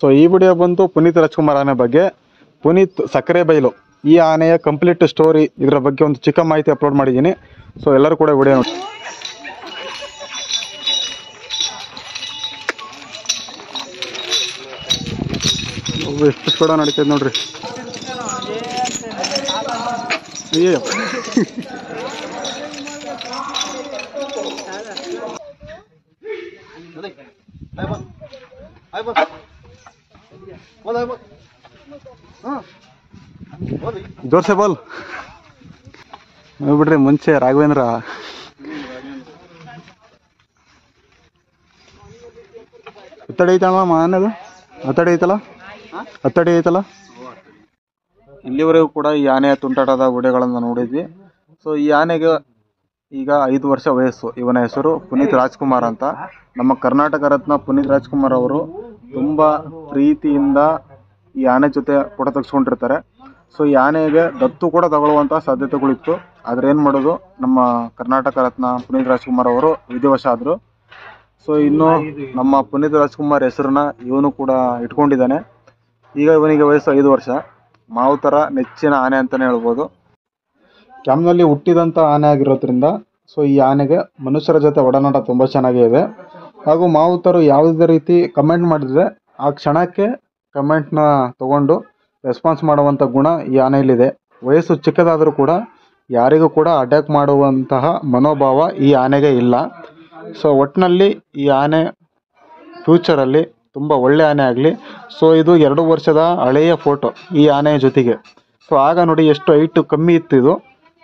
So ಈ video ಬಂತು ಪುನೀತ್ ರಾಜ್ಕುಮಾರ್ ಆನೆ ಬಗ್ಗೆ. ಪುನೀತ್ ಸಕ್ಕರೆಬೈಲು ಈ ಆನೆಯ ಕಂಪ್ಲೀಟ್ ಸ್ಟೋರಿ ಇದರ ಬಗ್ಗೆ ಒಂದು ಚಿಕ್ಕ ಮಾಹಿತಿ ಅಪ್ಲೋಡ್ ಮಾಡಿದ್ದೀನಿ. ಸೊ ಎಲ್ಲರೂ ಕೂಡ ವಿಡಿಯೋ ನೋಡಿ. ಎಷ್ಟು ಸ್ಪೀಡ ನಡೀತದೆ ನೋಡ್ರಿ. ಅಯ್ಯೋ ಜೋರ್ಸೆ ಬೋಲ್ ನೋಡ್ಬಿಡ್ರಿ. ಮುಂಚೆ ರಾಘವೇಂದ್ರ ಹತ್ತಡಿ ಐತಮ್ಮ ಆನೆದು. ಹತ್ತಡಿ ಐತಲ್ಲ. ಇಲ್ಲಿವರೆಗೂ ಕೂಡ ಈ ಆನೆಯ ತುಂಟಾಟದ ವಿಡಿಯೋಗಳನ್ನು ನೋಡಿದ್ವಿ. ಸೊ ಈ ಆನೆಗೆ ಈಗ 5 ವರ್ಷ ವಯಸ್ಸು. ಇವನ ಹೆಸರು ಪುನೀತ್ ರಾಜ್ಕುಮಾರ್ ಅಂತ. ನಮ್ಮ ಕರ್ನಾಟಕ ರತ್ನ ಪುನೀತ್ ರಾಜ್ಕುಮಾರ್ ಅವರು ತುಂಬ ಪ್ರೀತಿಯಿಂದ ಈ ಆನೆ ಜೊತೆ ಫೋಟೋ ತೆಗೆಸ್ಕೊಂಡಿರ್ತಾರೆ. ಸೊ ಈ ಆನೆಗೆ ದತ್ತು ಕೂಡ ತಗೊಳ್ಳುವಂಥ ಸಾಧ್ಯತೆಗಳಿತ್ತು. ಆದರೆ ಏನು ಮಾಡೋದು, ನಮ್ಮ ಕರ್ನಾಟಕ ರತ್ನ ಪುನೀತ್ ರಾಜ್ಕುಮಾರ್ ಅವರು ವಿಧಿವಶ ಆದರು. ಸೊ ಇನ್ನು ನಮ್ಮ ಪುನೀತ್ ರಾಜ್ಕುಮಾರ್ ಹೆಸರನ್ನ ಇವನು ಕೂಡ ಇಟ್ಕೊಂಡಿದ್ದಾನೆ. ಈಗ ಇವನಿಗೆ ವಯಸ್ಸು 5 ವರ್ಷ. ಮಾವುತರ ನೆಚ್ಚಿನ ಆನೆ ಅಂತಲೇ ಹೇಳ್ಬೋದು. ಕ್ಯಾಂಪ್ನಲ್ಲಿ ಹುಟ್ಟಿದಂಥ ಆನೆ ಆಗಿರೋದ್ರಿಂದ ಸೊ ಈ ಆನೆಗೆ ಮನುಷ್ಯರ ಜೊತೆ ಒಡನಾಟ ತುಂಬ ಚೆನ್ನಾಗೇ ಇದೆ. ಹಾಗೂ ಮಾವುತರು ಯಾವುದೇ ರೀತಿ ಕಮೆಂಟ್ ಮಾಡಿದರೆ ಆ ಕ್ಷಣಕ್ಕೆ ಕಮೆಂಟ್ನ ತಗೊಂಡು ರೆಸ್ಪಾನ್ಸ್ ಮಾಡುವಂಥ ಗುಣ ಈ ಆನೆಯಲ್ಲಿದೆ. ವಯಸ್ಸು ಚಿಕ್ಕದಾದರೂ ಕೂಡ ಯಾರಿಗೂ ಕೂಡ ಅಟ್ಯಾಕ್ ಮಾಡುವಂತಹ ಮನೋಭಾವ ಈ ಆನೆಗೆ ಇಲ್ಲ. ಸೊ ಒಟ್ಟಿನಲ್ಲಿ ಈ ಆನೆ ಫ್ಯೂಚರಲ್ಲಿ ತುಂಬ ಒಳ್ಳೆ ಆನೆ ಆಗಲಿ. ಸೊ ಇದು 2 ವರ್ಷದ ಹಳೆಯ ಫೋಟೋ ಈ ಆನೆಯ ಜೊತೆಗೆ. ಸೊ ಆಗ ನೋಡಿ ಎಷ್ಟು ಹೈಟ್ ಕಮ್ಮಿ ಇತ್ತು ಇದು.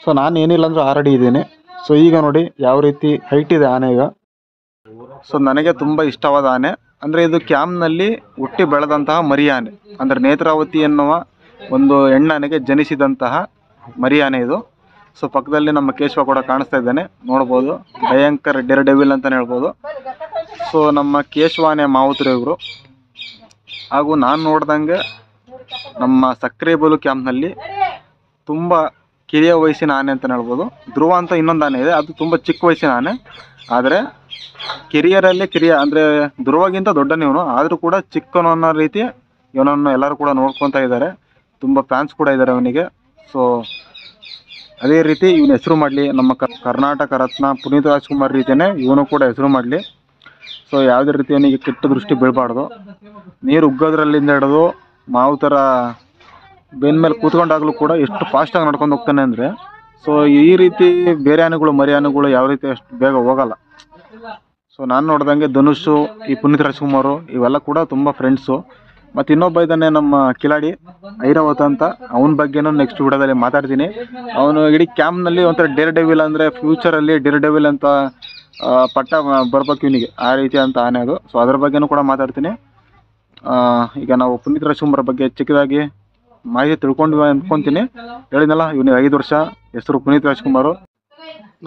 ಸೊ ನಾನು ಏನಿಲ್ಲ ಅಂದರೆ 6 ಅಡಿ ಇದ್ದೀನಿ. ಸೊ ಈಗ ನೋಡಿ ಯಾವ ರೀತಿ ಹೈಟ್ ಇದೆ ಆನೆ ಈಗ. ಸೊ ನನಗೆ ತುಂಬ ಇಷ್ಟವಾದ ಆನೆ ಅಂದರೆ ಇದು ಕ್ಯಾಂಪ್ನಲ್ಲಿ ಹುಟ್ಟಿ ಬೆಳೆದಂತಹ ಮರಿ ಆನೆ. ಅಂದರೆ ನೇತ್ರಾವತಿ ಎನ್ನುವ ಒಂದು ಹೆಣ್ಣಾನೆಗೆ ಜನಿಸಿದಂತಹ ಮರಿ ಆನೆ ಇದು. ಸೊ ಪಕ್ಕದಲ್ಲಿ ನಮ್ಮ ಕೇಶವ ಕೂಡ ಕಾಣಿಸ್ತಾ ಇದ್ದಾನೆ, ನೋಡ್ಬೋದು. ಭಯಂಕರ ಡೇರ್ ಡೆವಿಲ್ ಅಂತಲೇ ಹೇಳ್ಬೋದು. ಸೊ ನಮ್ಮ ಕೇಶವ ಆನೆ ಮಾವುತರು ಇವರು. ಹಾಗೂ ನಾನು ನೋಡ್ದಂಗೆ ನಮ್ಮ ಸಕ್ಕರೆಬೈಲು ಕ್ಯಾಂಪ್ನಲ್ಲಿ ತುಂಬ ಕಿರಿಯ ವಯಸ್ಸಿನ ಆನೆ ಅಂತಲೇ ಹೇಳ್ಬೋದು. ಧ್ರುವ ಅಂತ ಇನ್ನೊಂದು ಆನೆ ಇದೆ, ಅದು ತುಂಬ ಚಿಕ್ಕ ವಯಸ್ಸಿನ ಆನೆ. ಆದರೆ ಕಿರಿಯರಲ್ಲಿ ಅಂದರೆ ಧ್ರುವಗಿಂತ ದೊಡ್ಡನಿವನು, ಆದರೂ ಕೂಡ ಚಿಕ್ಕನು ಅನ್ನೋ ರೀತಿ ಇವನನ್ನು ಎಲ್ಲರೂ ಕೂಡ ನೋಡ್ಕೊತಾ ಇದ್ದಾರೆ. ತುಂಬ ಫ್ಯಾನ್ಸ್ ಕೂಡ ಇದ್ದಾರೆ ಅವನಿಗೆ. ಸೊ ಅದೇ ರೀತಿ ಇವನ ಹೆಸರು ಮಾಡಲಿ, ನಮ್ಮ ಕರ್ನಾಟಕ ರತ್ನ ಪುನೀತ್ ರಾಜ್ಕುಮಾರ್ ರೀತಿಯೇ ಇವನು ಕೂಡ ಹೆಸರು ಮಾಡಲಿ. ಸೊ ಯಾವುದೇ ರೀತಿ ಅವನಿಗೆ ಕೆಟ್ಟ ದೃಷ್ಟಿ ಬೀಳಬಾರ್ದು. ನೀರು ಉಗ್ಗೋದ್ರಲ್ಲಿಂದ ಹಿಡಿದು ಮಾವುತರ ಬೆನ್ನ ಮೇಲೆ ಕೂತ್ಕೊಂಡಾಗಲೂ ಕೂಡ ಎಷ್ಟು ಫಾಸ್ಟಾಗಿ ನಡ್ಕೊಂಡು ಹೋಗ್ತಾನೆ ಅಂದರೆ, ಸೊ ಈ ರೀತಿ ಬೇರೆ ಆನೆಗಳು ಮರಿ ಆನೆಗಳು ಯಾವ ರೀತಿ ಅಷ್ಟು ಬೇಗ ಹೋಗಲ್ಲ. ಸೊ ನಾನು ನೋಡ್ದಂಗೆ ಧನುಷು, ಈ ಪುನೀತ್ ರಾಜ್ಕುಮಾರು ಇವೆಲ್ಲ ಕೂಡ ತುಂಬ ಫ್ರೆಂಡ್ಸು. ಮತ್ತು ಇನ್ನೊಬ್ಬ ಇದ್ದಾನೆ ನಮ್ಮ ಕಿಲಾಡಿ ಐರಾವತ್ ಅಂತ, ಅವನ ಬಗ್ಗೆನೂ ನೆಕ್ಸ್ಟ್ ವಿಡಿಯೋದಲ್ಲಿ ಮಾತಾಡ್ತೀನಿ. ಅವನು ಇಡೀ ಕ್ಯಾಂಪ್ನಲ್ಲಿ ಒಂಥರ ಡೇರ್ ಡೆವಿಲ್, ಅಂದರೆ ಫ್ಯೂಚರಲ್ಲಿ ಡೇರ್ ಡೆವಿಲ್ ಅಂತ ಪಟ್ಟ ಬರ್ಬೇಕು ಇವನಿಗೆ, ಆ ರೀತಿ ಅಂತ ಆನೆ ಅದು. ಸೊ ಅದ್ರ ಬಗ್ಗೆನೂ ಕೂಡ ಮಾತಾಡ್ತೀನಿ. ಈಗ ನಾವು ಪುನೀತ್ ರಾಜ್ಕುಮಾರ್ ಬಗ್ಗೆ ಚಿಕ್ಕದಾಗಿ ಮಾಹಿತಿ ತಿಳ್ಕೊಂಡ್ವಿ ಅಂದ್ಕೊತೀನಿ. ಹೇಳಿದ್ನಲ್ಲ, ಇವನಿಗೆ 5 ವರ್ಷ, ಹೆಸರು ಪುನೀತ್ ರಾಜ್ಕುಮಾರು.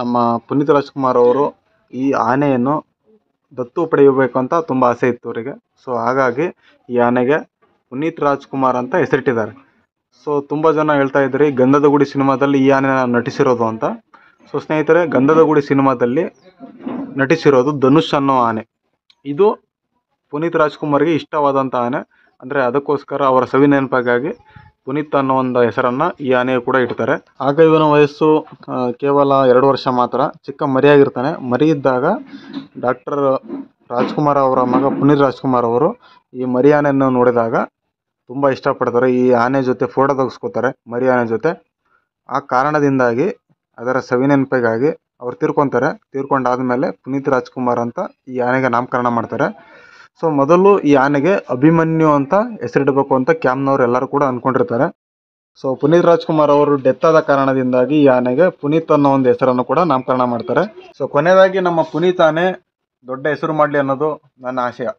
ನಮ್ಮ ಪುನೀತ್ ರಾಜ್ಕುಮಾರ್ ಅವರು ಈ ಆನೆಯನ್ನು ದತ್ತು ಪಡೆಯಬೇಕು ಅಂತ ತುಂಬ ಆಸೆ ಇತ್ತು ಅವರಿಗೆ. ಸೊ ಹಾಗಾಗಿ ಈ ಆನೆಗೆ ಪುನೀತ್ ರಾಜ್ಕುಮಾರ್ ಅಂತ ಹೆಸರಿಟ್ಟಿದ್ದಾರೆ. ಸೊ ತುಂಬ ಜನ ಹೇಳ್ತಾ ಇದ್ರಿ ಗಂಧದ ಗುಡಿ ಸಿನಿಮಾದಲ್ಲಿ ಈ ಆನೆ ನಟಿಸಿರೋದು ಅಂತ. ಸೊ ಸ್ನೇಹಿತರೆ, ಗಂಧದ ಗುಡಿ ಸಿನಿಮಾದಲ್ಲಿ ನಟಿಸಿರೋದು ಧನುಷ್ ಅನ್ನೋ ಆನೆ. ಇದು ಪುನೀತ್ ರಾಜ್ಕುಮಾರ್ಗೆ ಇಷ್ಟವಾದಂಥ ಆನೆ. ಅಂದರೆ ಅದಕ್ಕೋಸ್ಕರ ಅವರ ಸವಿ ನೆನಪಾಗಿ ಪುನೀತ್ ಅನ್ನೋ ಒಂದು ಹೆಸರನ್ನು ಈ ಆನೆಯು ಕೂಡ ಇಡ್ತಾರೆ. ಆಗ ಇವನ ವಯಸ್ಸು ಕೇವಲ 2 ವರ್ಷ ಮಾತ್ರ, ಚಿಕ್ಕ ಮರಿಯಾಗಿರ್ತಾನೆ. ಮರಿ ಇದ್ದಾಗ ಡಾಕ್ಟರ್ ರಾಜ್ಕುಮಾರ್ ಅವರ ಮಗ ಪುನೀತ್ ರಾಜ್ಕುಮಾರ್ ಅವರು ಈ ಮರಿ ಆನೆಯನ್ನು ನೋಡಿದಾಗ ತುಂಬ ಇಷ್ಟಪಡ್ತಾರೆ. ಈ ಆನೆ ಜೊತೆ ಫೋಟೋ ತೆಗೆಸ್ಕೋತಾರೆ, ಮರಿ ಆನೆ ಜೊತೆ. ಆ ಕಾರಣದಿಂದಾಗಿ ಅದರ ಸವಿ ನೆನಪಿಗಾಗಿ ಅವ್ರು ತೀರ್ಕೊತಾರೆ. ತೀರ್ಕೊಂಡಾದ್ಮೇಲೆ ಪುನೀತ್ ರಾಜ್ಕುಮಾರ್ ಅಂತ ಈ ಆನೆಗೆ ನಾಮಕರಣ ಮಾಡ್ತಾರೆ. ಸೊ ಮೊದಲು ಈ ಆನೆಗೆ ಅಭಿಮನ್ಯು ಅಂತ ಹೆಸರಿಡಬೇಕು ಅಂತ ಕ್ಯಾಂಪ್ನವ್ರು ಎಲ್ಲರೂ ಕೂಡ ಅಂದ್ಕೊಂಡಿರ್ತಾರೆ. ಸೊ ಪುನೀತ್ ರಾಜ್ಕುಮಾರ್ ಅವರು ಡೆತ್ ಆದ ಕಾರಣದಿಂದಾಗಿ ಈ ಆನೆಗೆ ಪುನೀತ್ ಅನ್ನೋ ಒಂದು ಹೆಸರನ್ನು ಕೂಡ ನಾಮಕರಣ ಮಾಡ್ತಾರೆ. ಸೊ ಕೊನೆಯದಾಗಿ ನಮ್ಮ ಪುನೀತ್ ಆನೆ ದೊಡ್ಡ ಹೆಸರು ಮಾಡಲಿ ಅನ್ನೋದು ನನ್ನ ಆಶಯ.